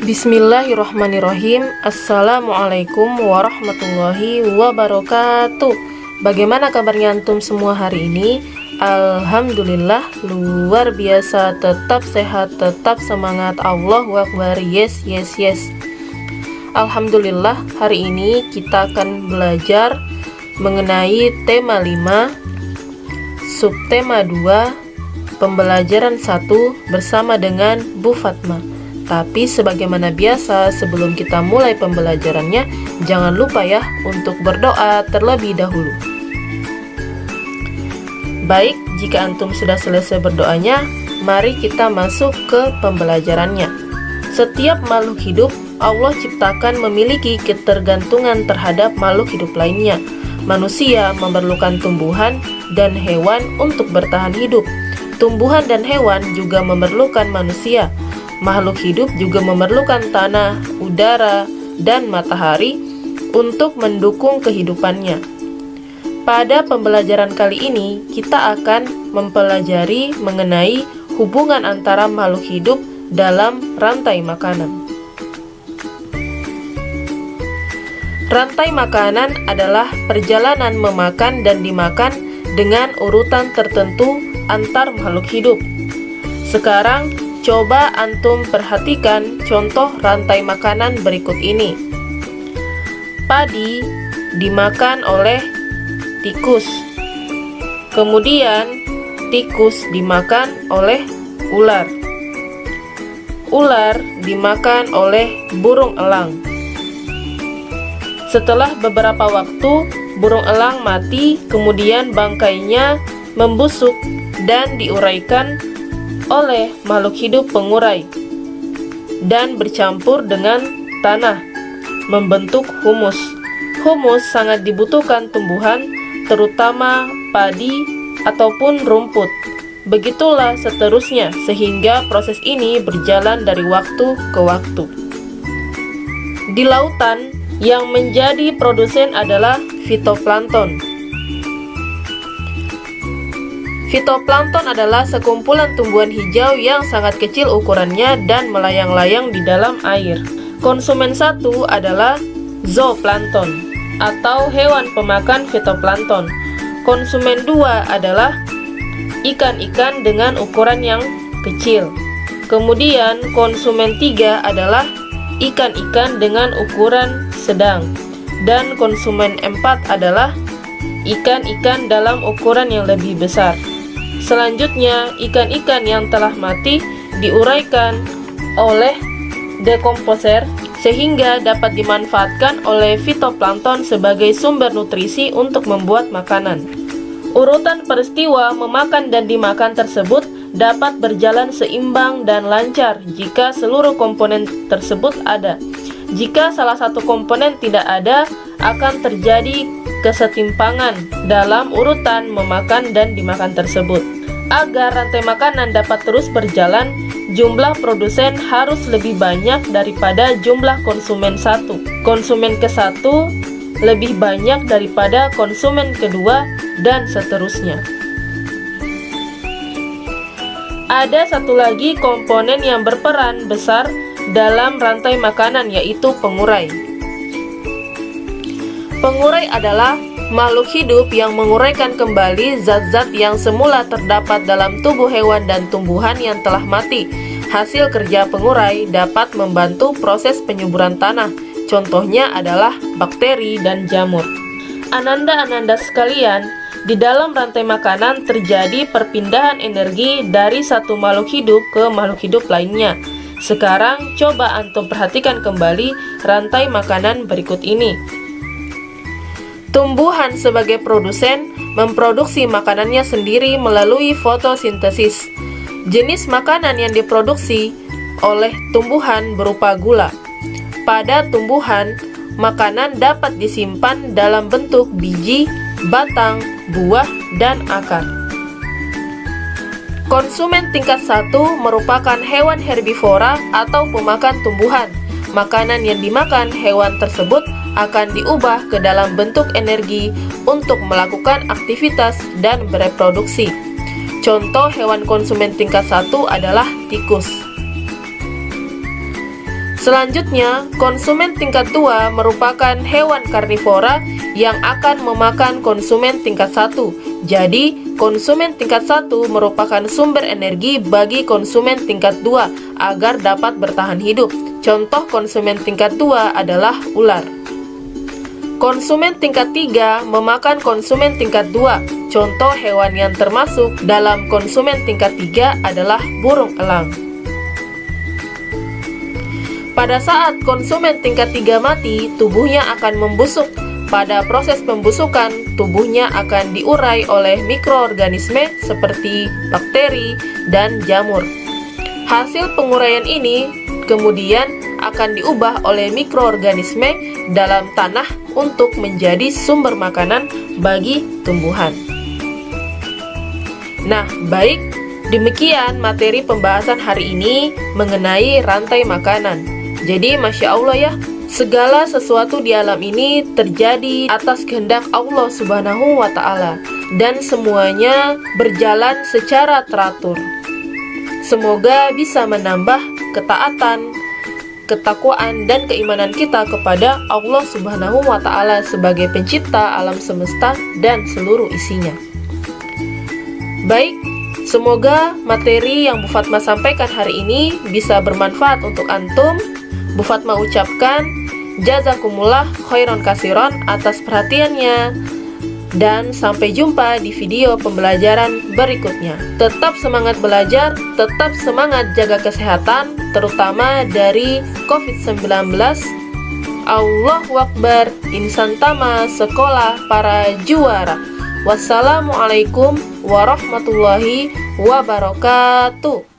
Bismillahirrahmanirrahim. Assalamualaikum warahmatullahi wabarakatuh. Bagaimana kabarnya antum semua hari ini? Alhamdulillah, luar biasa, tetap sehat, tetap semangat. Allahu Akbar. Yes. Alhamdulillah, hari ini kita akan belajar mengenai tema 5, subtema 2, pembelajaran 1 bersama dengan Bu Fatma. Tapi sebagaimana biasa, sebelum kita mulai pembelajarannya, jangan lupa ya untuk berdoa terlebih dahulu. Baik, jika antum sudah selesai berdoanya, mari kita masuk ke pembelajarannya. Setiap makhluk hidup Allah ciptakan memiliki ketergantungan terhadap makhluk hidup lainnya. Manusia memerlukan tumbuhan dan hewan untuk bertahan hidup. Tumbuhan dan hewan juga memerlukan manusia. Makhluk hidup juga memerlukan tanah, udara, dan matahari untuk mendukung kehidupannya. Pada pembelajaran kali ini, kita akan mempelajari mengenai hubungan antara makhluk hidup dalam rantai makanan. Rantai makanan adalah perjalanan memakan dan dimakan dengan urutan tertentu antar makhluk hidup. Sekarang, coba antum perhatikan contoh rantai makanan berikut ini. Padi dimakan oleh tikus. Kemudian tikus dimakan oleh ular. Ular dimakan oleh burung elang. Setelah beberapa waktu, burung elang mati, kemudian bangkainya membusuk dan diuraikan oleh makhluk hidup pengurai dan bercampur dengan tanah membentuk humus. Humus sangat dibutuhkan tumbuhan, terutama padi ataupun rumput. Begitulah seterusnya, sehingga proses ini berjalan dari waktu ke waktu. Di lautan, yang menjadi produsen adalah fitoplankton. Fitoplankton adalah sekumpulan tumbuhan hijau yang sangat kecil ukurannya dan melayang-layang di dalam air. Konsumen satu adalah zooplankton atau hewan pemakan fitoplankton. Konsumen dua adalah ikan-ikan dengan ukuran yang kecil. Kemudian konsumen tiga adalah ikan-ikan dengan ukuran sedang. Dan konsumen empat adalah ikan-ikan dalam ukuran yang lebih besar. Selanjutnya, ikan-ikan yang telah mati diuraikan oleh dekomposer sehingga dapat dimanfaatkan oleh fitoplankton sebagai sumber nutrisi untuk membuat makanan. Urutan peristiwa memakan dan dimakan tersebut dapat berjalan seimbang dan lancar jika seluruh komponen tersebut ada. Jika salah satu komponen tidak ada, akan terjadi kesetimpangan dalam urutan memakan dan dimakan tersebut. Agar rantai makanan dapat terus berjalan, jumlah produsen harus lebih banyak daripada jumlah konsumen satu. Konsumen ke-1 lebih banyak daripada konsumen kedua, dan seterusnya. Ada satu lagi komponen yang berperan besar dalam rantai makanan, yaitu pengurai. Pengurai adalah makhluk hidup yang menguraikan kembali zat-zat yang semula terdapat dalam tubuh hewan dan tumbuhan yang telah mati. Hasil kerja pengurai dapat membantu proses penyuburan tanah. Contohnya adalah bakteri dan jamur. Ananda-ananda sekalian, di dalam rantai makanan terjadi perpindahan energi dari satu makhluk hidup ke makhluk hidup lainnya. Sekarang coba antum perhatikan kembali rantai makanan berikut ini. Tumbuhan sebagai produsen memproduksi makanannya sendiri melalui fotosintesis. Jenis makanan yang diproduksi oleh tumbuhan berupa gula. Pada tumbuhan, makanan dapat disimpan dalam bentuk biji, batang, buah, dan akar. Konsumen tingkat 1 merupakan hewan herbivora atau pemakan tumbuhan. Makanan yang dimakan hewan tersebut akan diubah ke dalam bentuk energi untuk melakukan aktivitas dan bereproduksi. Contoh hewan konsumen tingkat 1 adalah tikus. Selanjutnya, konsumen tingkat 2 merupakan hewan karnivora yang akan memakan konsumen tingkat 1. Jadi, konsumen tingkat 1 merupakan sumber energi bagi konsumen tingkat 2 agar dapat bertahan hidup. Contoh konsumen tingkat 2 adalah ular. Konsumen tingkat 3 memakan konsumen tingkat 2. Contoh hewan yang termasuk dalam konsumen tingkat 3 adalah burung elang. Pada saat konsumen tingkat 3 mati, tubuhnya akan membusuk. Pada proses pembusukan, tubuhnya akan diurai oleh mikroorganisme seperti bakteri dan jamur. Hasil penguraian ini kemudian akan diubah oleh mikroorganisme dalam tanah untuk menjadi sumber makanan bagi tumbuhan. Nah, baik, demikian materi pembahasan hari ini mengenai rantai makanan. Jadi, Masya Allah ya, segala sesuatu di alam ini terjadi atas kehendak Allah Subhanahu wa Ta'ala, dan semuanya berjalan secara teratur. Semoga bisa menambah ketaatan, ketakwaan, dan keimanan kita kepada Allah Subhanahu wa Ta'ala sebagai pencipta alam semesta dan seluruh isinya. Baik, semoga materi yang Bu Fatma sampaikan hari ini bisa bermanfaat untuk antum. Bu Fatma ucapkan jazakumullah khairan kasiron atas perhatiannya, dan sampai jumpa di video pembelajaran berikutnya. Tetap semangat belajar, tetap semangat jaga kesehatan, terutama dari COVID-19. Allahu Akbar, insan tama sekolah para juara. Wassalamualaikum warahmatullahi wabarakatuh.